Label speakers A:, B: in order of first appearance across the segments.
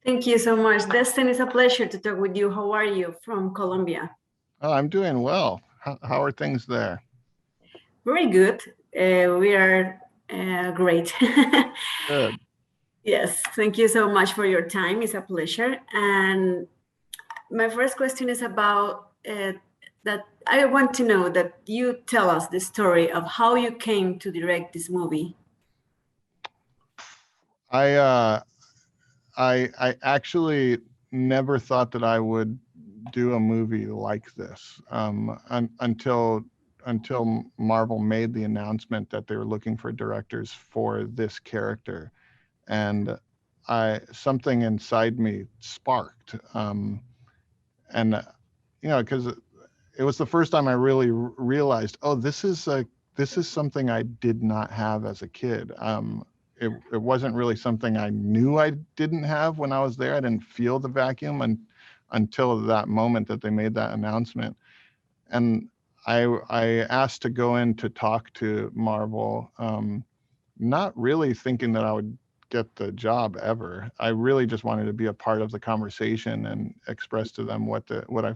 A: Thank you so much. Destin, it's a pleasure to talk with you. How are you from Colombia?
B: Oh, I'm doing well. How are things there?
A: Very good. We are great.
B: Good.
A: Yes, thank you so much for your time. It's a pleasure. And my first question is about that I want to know that you tell us the story of how you came to direct this movie.
B: I I actually never thought that I would do a movie like this until Marvel made the announcement that they were looking for directors for this character, and I something inside me sparked, and because it was the first time I really realized, oh, this is something I did not have as a kid. It wasn't really something I knew I didn't have when I was there. I didn't feel the vacuum until that moment that they made that announcement. And I asked to go in to talk to Marvel, not really thinking that I would get the job ever. I really just wanted to be a part of the conversation and express to them what I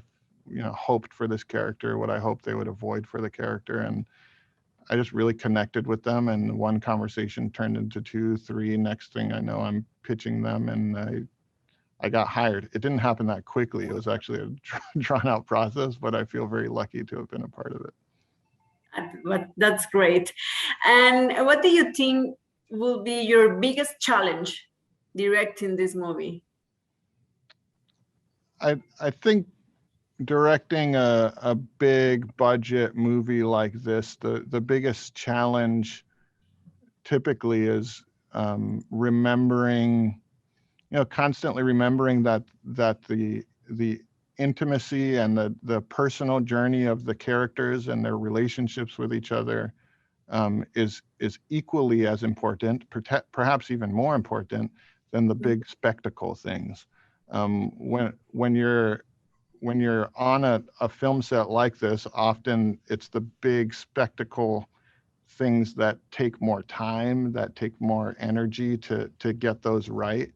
B: hoped for this character, what I hoped they would avoid for the character. And I just really connected with them, and one conversation turned into two, three. Next thing I know, I'm pitching them, and I got hired. It didn't happen that quickly. It was actually a drawn out process, but I feel very lucky to have been a part of it.
A: But that's great. And what do you think will be your biggest challenge directing this movie?
B: I think directing a big budget movie like this, the biggest challenge typically is remembering, constantly remembering that the intimacy and the personal journey of the characters and their relationships with each other is equally as important, perhaps even more important than the big spectacle things. When you're on a film set like this, often it's the big spectacle things that take more time, that take more energy to get those right.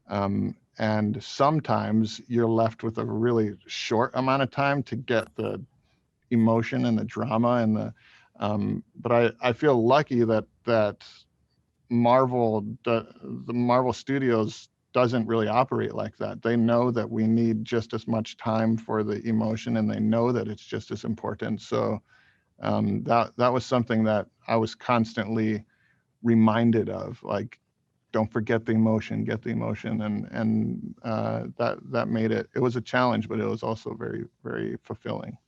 B: And sometimes you're left with a really short amount of time to get the emotion and the drama and but I feel lucky that the Marvel Studios doesn't really operate like that. They know that we need just as much time for the emotion, and they know that it's just as important. So that was something that I was constantly reminded of, like, don't forget the emotion, get the emotion, and that made it. It was a challenge, but it was also very, very fulfilling.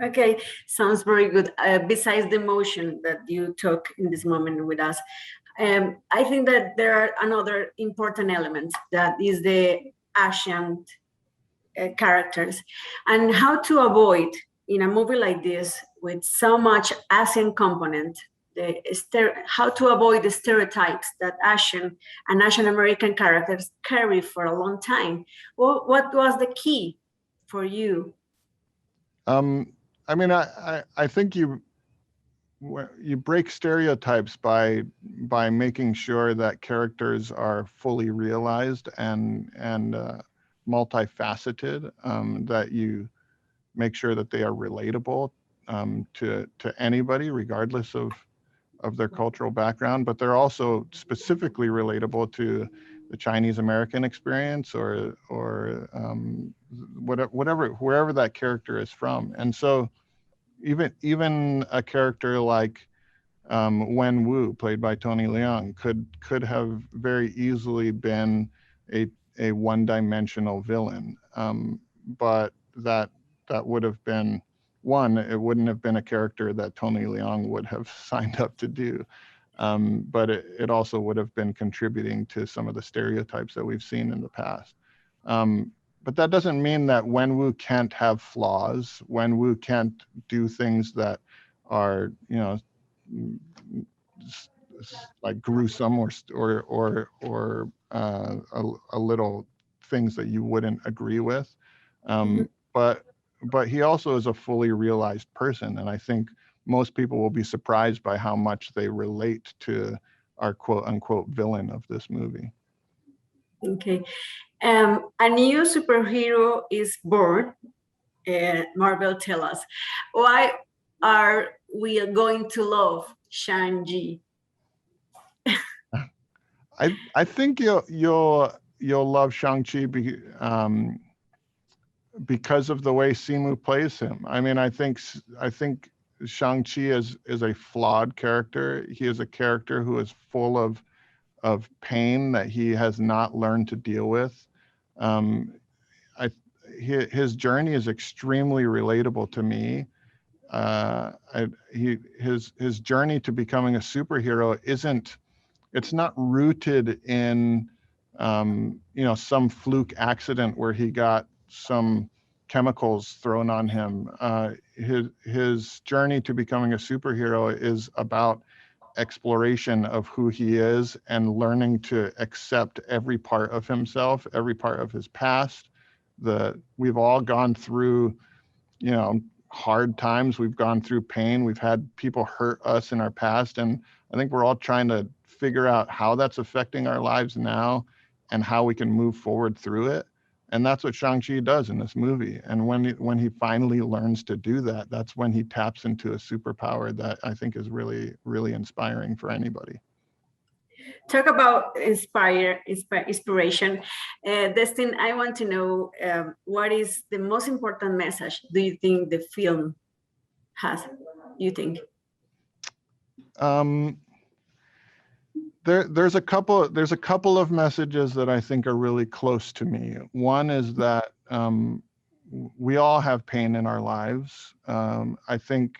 A: Okay, sounds very good. Besides the emotion that you took in this moment with us, I think that there are another important element that is the Asian characters, and how to avoid in a movie like this with so much Asian component, how to avoid the stereotypes that Asian and Asian American characters carry for a long time. What was the key for you?
B: I mean, I think you break stereotypes by making sure that characters are fully realized and multifaceted, that you make sure that they are relatable to anybody, regardless of their cultural background, but they're also specifically relatable to the Chinese American experience or whatever, wherever that character is from. And so even a character like Wen Wu, played by Tony Leung, could have very easily been a one-dimensional villain, but that would have been it wouldn't have been a character that Tony Leung would have signed up to do. But it also would have been contributing to some of the stereotypes that we've seen in the past. But that doesn't mean that Wen Wu can't have flaws. Wen Wu can't do things that are, like gruesome or a little things that you wouldn't agree with. But he also is a fully realized person, and I think most people will be surprised by how much they relate to our quote unquote villain of this movie.
A: Okay. A new superhero is born. Marvel, tell us, why are we going to love Shang-Chi?
B: I think you'll love Shang-Chi because of the way Simu plays him. I mean, I think Shang-Chi is a flawed character. He is a character who is full of pain that he has not learned to deal with. His journey is extremely relatable to me. His journey to becoming a superhero it's not rooted in some fluke accident where he got some chemicals thrown on him. His journey to becoming a superhero is about exploration of who he is and learning to accept every part of himself, every part of his past. We've all gone through, hard times. We've gone through pain. We've had people hurt us in our past. And I think we're all trying to figure out how that's affecting our lives now and how we can move forward through it. And that's what Shang-Chi does in this movie. And when he finally learns to do that, that's when he taps into a superpower that I think is really, really inspiring for anybody.
A: Talk about inspiration. Destin, I want to know what is the most important message do you think the film has, you think?
B: There's a couple of messages that I think are really close to me. One is that we all have pain in our lives. I think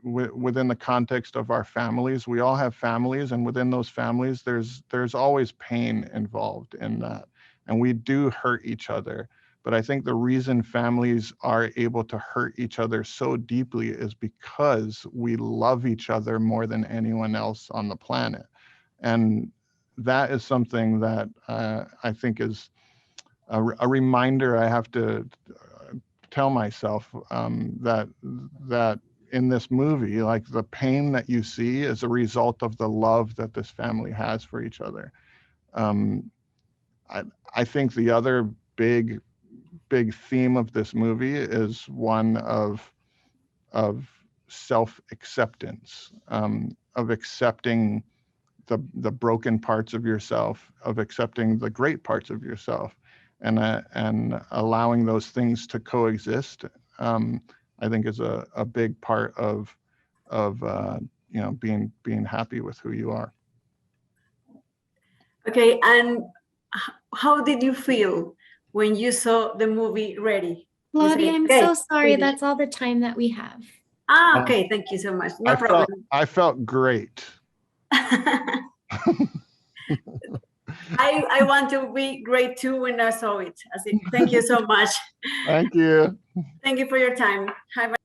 B: within the context of our families, we all have families, and within those families, there's always pain involved in that, and we do hurt each other. But I think the reason families are able to hurt each other so deeply is because we love each other more than anyone else on the planet. And that is something that I think is a reminder I have to tell myself, that in this movie, like, the pain that you see is a result of the love that this family has for each other. I think the other big theme of this movie is one of self-acceptance, of accepting the broken parts of yourself, of accepting the great parts of yourself, and allowing those things to coexist. I think is a big part of being happy with who you are.
A: Okay, and how did you feel when you saw the movie ready?
C: Claudia, I'm so sorry. That's all the time that we have.
A: Okay, thank you so much. No problem.
B: I felt great.
A: I want to be great too when I saw it. Thank you so much.
B: Thank you.
A: Thank you for your time. Have a